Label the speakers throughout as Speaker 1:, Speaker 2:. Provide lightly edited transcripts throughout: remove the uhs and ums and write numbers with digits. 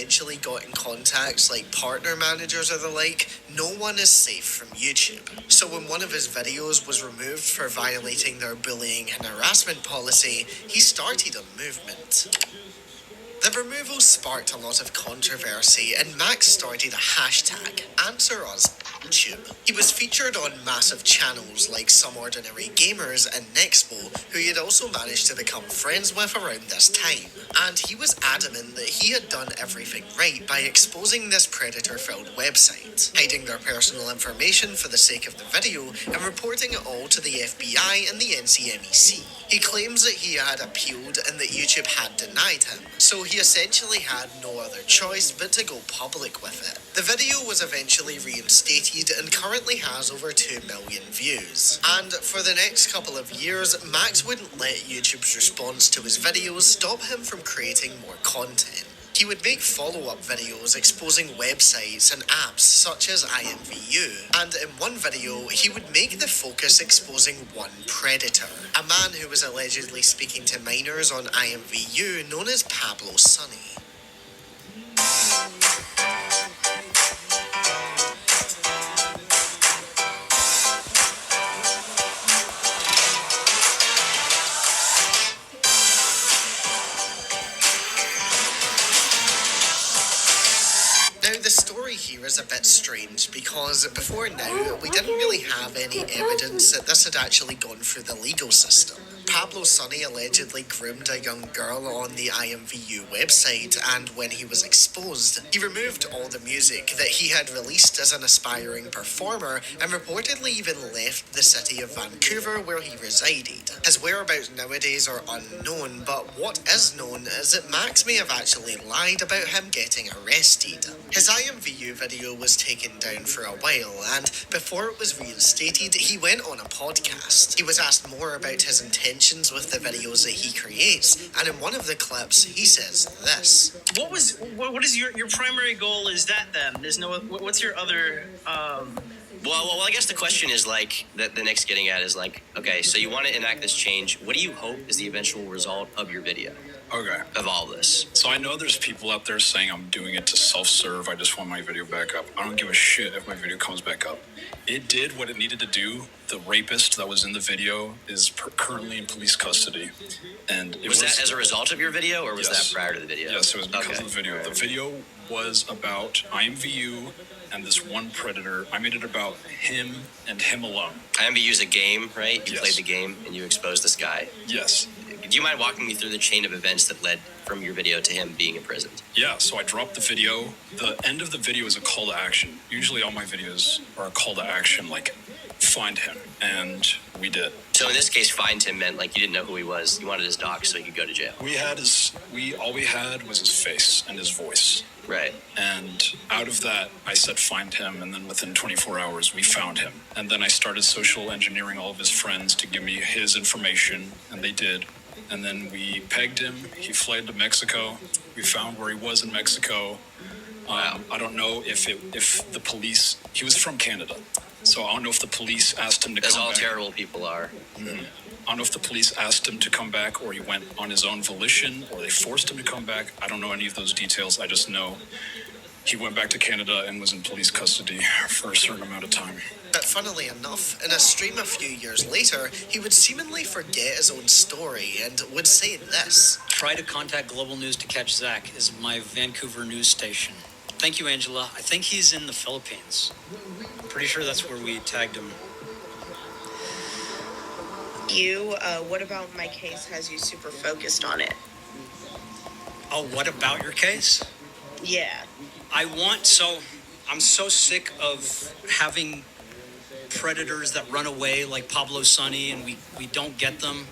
Speaker 1: eventually got in contact, like partner managers or the like, no one is safe from YouTube. So when one of his videos was removed for violating their bullying and harassment policy, he started a movement. The removal sparked a lot of controversy, and Max started a hashtag, #AnswerUsYouTube. He was featured on massive channels like Some Ordinary Gamers and Nexpo, who he had also managed to become friends with around this time. And he was adamant that he had done everything right by exposing this predator-filled website, hiding their personal information for the sake of the video, and reporting it all to the FBI and the NCMEC. He claims that he had appealed and that YouTube had denied him, so he essentially had no other choice but to go public with it. The video was eventually reinstated and currently has over 2 million views. And for the next couple of years, Max wouldn't let YouTube's response to his videos stop him from creating more content. He would make follow-up videos exposing websites and apps such as IMVU, and in one video, he would make the focus exposing one predator, a man who was allegedly speaking to minors on IMVU known as Pablo Sonny. Now, the story here is a bit strange because before now, we didn't really have any evidence that this had actually gone through the legal system. Pablo Sonny allegedly groomed a young girl on the IMVU website, and when he was exposed, he removed all the music that he had released as an aspiring performer and reportedly even left the city of Vancouver where he resided. His whereabouts nowadays are unknown, but what is known is that Max may have actually lied about him getting arrested. His IMVU video was taken down for a while, and before it was reinstated, he went on a podcast. He was asked more about his intentions with the videos that he creates, and in one of the clips, he says this.
Speaker 2: What is your primary goal is that then? There's no, what's your other,
Speaker 3: Well, I guess the question is like, that the Nick's getting at is like, okay, so you want to enact this change. What do you hope is the eventual result of your video?
Speaker 4: Okay.
Speaker 3: Of all this.
Speaker 4: So I know there's people out there saying I'm doing it to self-serve. I just want my video back up. I don't give a shit if my video comes back up. It did what it needed to do. The rapist that was in the video is currently in police custody. And
Speaker 3: was that as a result of your video, or was
Speaker 4: Yes.
Speaker 3: that prior to the video?
Speaker 4: Yes, it was because
Speaker 3: Okay.
Speaker 4: of the video.
Speaker 3: Right.
Speaker 4: The video was about IMVU and this one predator. I made it about him and him alone.
Speaker 3: IMVU is a game, right? You
Speaker 4: Yes.
Speaker 3: played the game and you exposed this guy.
Speaker 4: Yes.
Speaker 3: Do you mind walking me through the chain of events that led from your video to him being imprisoned?
Speaker 4: Yeah, so I dropped the video. The end of the video is a call to action. Usually all my videos are a call to action, like, find him. And we did.
Speaker 3: So in this case, find him meant like you didn't know who he was. You wanted his doc so he could go to jail.
Speaker 4: All we had was his face and his voice.
Speaker 3: Right.
Speaker 4: And out of that, I said find him, and then within 24 hours, we found him. And then I started social engineering all of his friends to give me his information, and they did. And then we pegged him. He fled to Mexico. We found where he was in Mexico.
Speaker 3: Wow.
Speaker 4: I don't know if the police... He was from Canada. So I don't know if the police asked him to
Speaker 3: As
Speaker 4: come
Speaker 3: all
Speaker 4: back.
Speaker 3: terrible people are.
Speaker 4: Mm-hmm. I don't know if the police asked him to come back or he went on his own volition or they forced him to come back. I don't know any of those details. I just know he went back to Canada and was in police custody for a certain amount of time.
Speaker 1: But funnily enough, in a stream a few years later, he would seemingly forget his own story and would say this.
Speaker 5: Try to contact Global News to catch Zach is my Vancouver news station. Thank you, Angela. I think he's in the Philippines. I'm pretty sure that's where we tagged him.
Speaker 6: What about my case has you super focused on it?
Speaker 5: Oh, what about your case?
Speaker 6: Yeah.
Speaker 5: I'm so sick of having predators that run away like Pablo Sonny and we don't get them.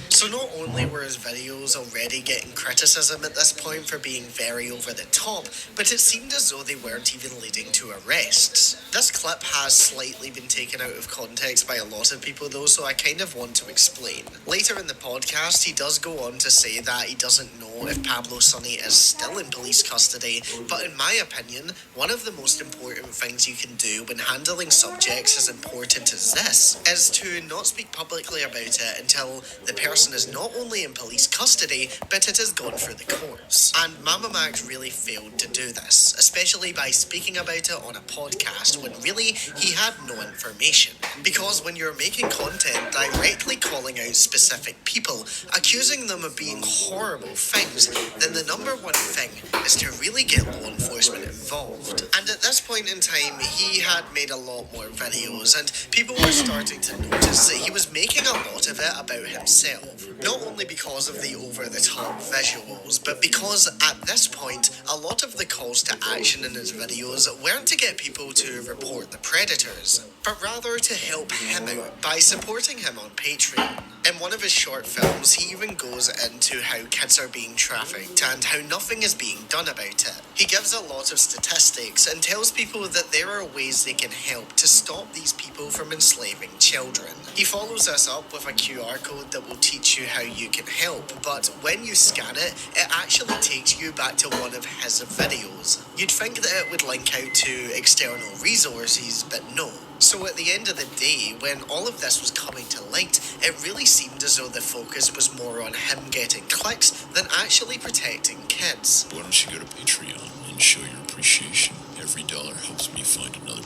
Speaker 1: So not only were his videos already getting criticism at this point for being very over the top, but it seemed as though they weren't even leading to arrests. This clip has slightly been taken out of context by a lot of people though, so I kind of want to explain. Later in the podcast, he does go on to say that he doesn't know if Pablo Sonny is still in police custody, but in my opinion, one of the most important things you can do when handling subjects as important as this is to not speak publicly about it until the person person is not only in police custody, but it has gone through the courts. And Mama Max really failed to do this, especially by speaking about it on a podcast when really he had no information. Because when you're making content directly calling out specific people, accusing them of being horrible things, then the number one thing is to really get law enforcement involved. And at this point in time, he had made a lot more videos, and people were starting to notice that he was making a lot of it about himself. Not only because of the over-the-top visuals, but because at this point, a lot of the calls to action in his videos weren't to get people to report the predators, but rather to help him out by supporting him on Patreon. In one of his short films, he even goes into how kids are being trafficked and how nothing is being done about it. He gives a lot of statistics and tells people that there are ways they can help to stop these people from enslaving children. He follows this up with a QR code that will teach you how you can help, but when you scan it, it actually takes you back to one of his videos. You'd think that it would link out to external resources, but no. So at the end of the day, when all of this was coming to light, it really seemed as though the focus was more on him getting clicks than actually protecting kids.
Speaker 7: Why don't you go to Patreon and show your appreciation? Every dollar helps me find another.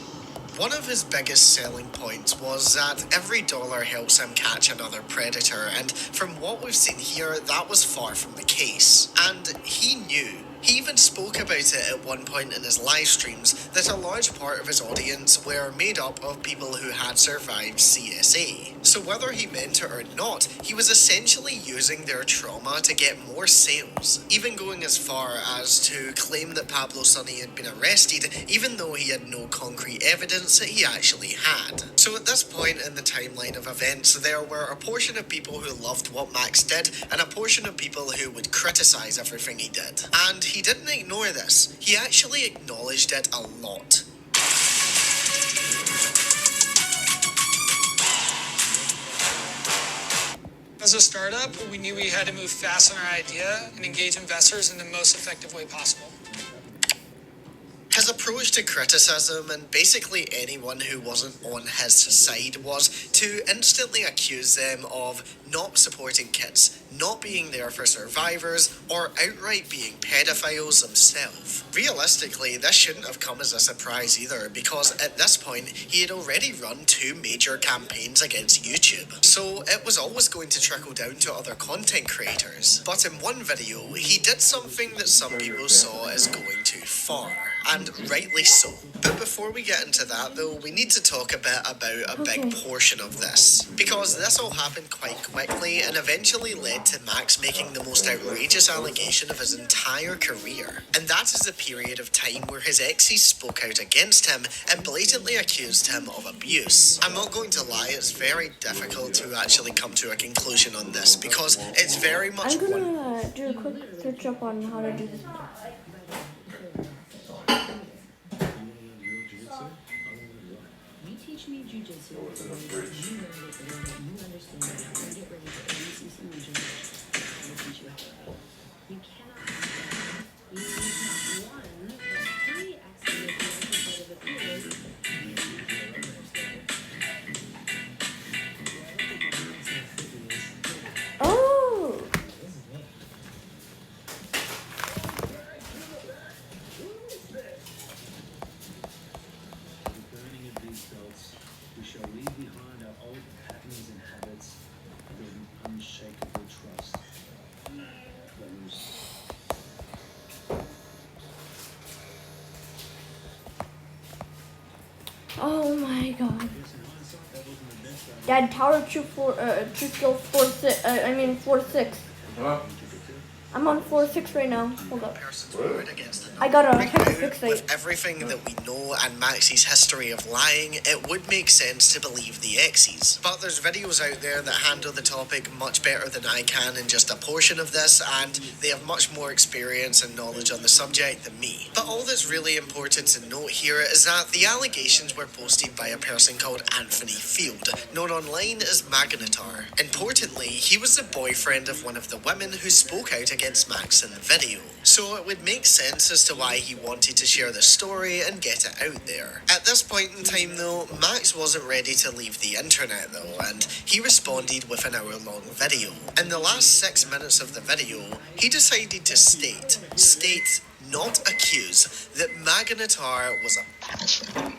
Speaker 1: One of his biggest selling points was that every dollar helps him catch another predator, and from what we've seen here, that was far from the case. And he knew. He even spoke about it at one point in his live streams that a large part of his audience were made up of people who had survived CSA. So whether he meant it or not, he was essentially using their trauma to get more sales, even going as far as to claim that Pablo Sonny had been arrested even though he had no concrete evidence that he actually had. So at this point in the timeline of events, there were a portion of people who loved what Max did and a portion of people who would criticize everything he did. And he didn't ignore this. He actually acknowledged it a lot.
Speaker 8: As a startup, we knew we had to move fast on our idea and engage investors in the most effective way possible.
Speaker 1: His approach to criticism and basically anyone who wasn't on his side was to instantly accuse them of not supporting kids, not being there for survivors, or outright being pedophiles themselves. Realistically, this shouldn't have come as a surprise either, because at this point, he had already run 2 major campaigns against YouTube. So it was always going to trickle down to other content creators. But in one video, he did something that some people saw as going too far. And rightly so. But before we get into that though, we need to talk a bit about a big portion of this. Because this all happened quite quickly and eventually led to Max making the most outrageous allegation of his entire career. And that is the period of time where his exes spoke out against him and blatantly accused him of abuse. I'm not going to lie, it's very difficult to actually come to a conclusion on this because it's very much...
Speaker 9: I'm gonna do a quick search up on how to do this.
Speaker 10: Teach me jujitsu. You understand. Get ready for ACC regional. I will teach you how to fight. You cannot do that. You need not 1, but 3 accidents part of the theater.
Speaker 9: Oh!
Speaker 11: We shall leave behind our old patterns and habits and build an unshakable trust.
Speaker 9: Oh my god. Dad, tower truth skill 4-6. I'm on 4-6 right now. Hold up. I got a
Speaker 1: With everything that we know and Max's history of lying, it would make sense to believe the exes. But there's videos out there that handle the topic much better than I can in just a portion of this, and they have much more experience and knowledge on the subject than me. But all that's really important to note here is that the allegations were posted by a person called Anthony Field, known online as Magnetar. Importantly, he was the boyfriend of one of the women who spoke out against Max in the video. So it would make sense as as to why he wanted to share the story and get it out there. At this point in time though, Max wasn't ready to leave the internet though, and he responded with an hour-long video. In the last 6 minutes of the video, he decided to state, not accuse, that Magnetar was a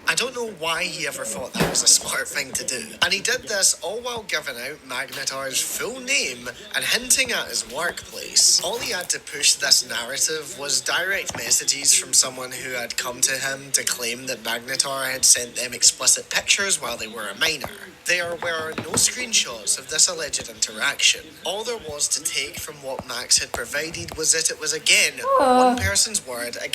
Speaker 1: I don't know why he ever thought that was a smart thing to do. And he did this all while giving out Magnetar's full name and hinting at his workplace. All he had to push this narrative was direct messages from someone who had come to him to claim that Magnetar had sent them explicit pictures while they were a minor. There were no screenshots of this alleged interaction. All there was to take from what Max had provided was that it was again one person's word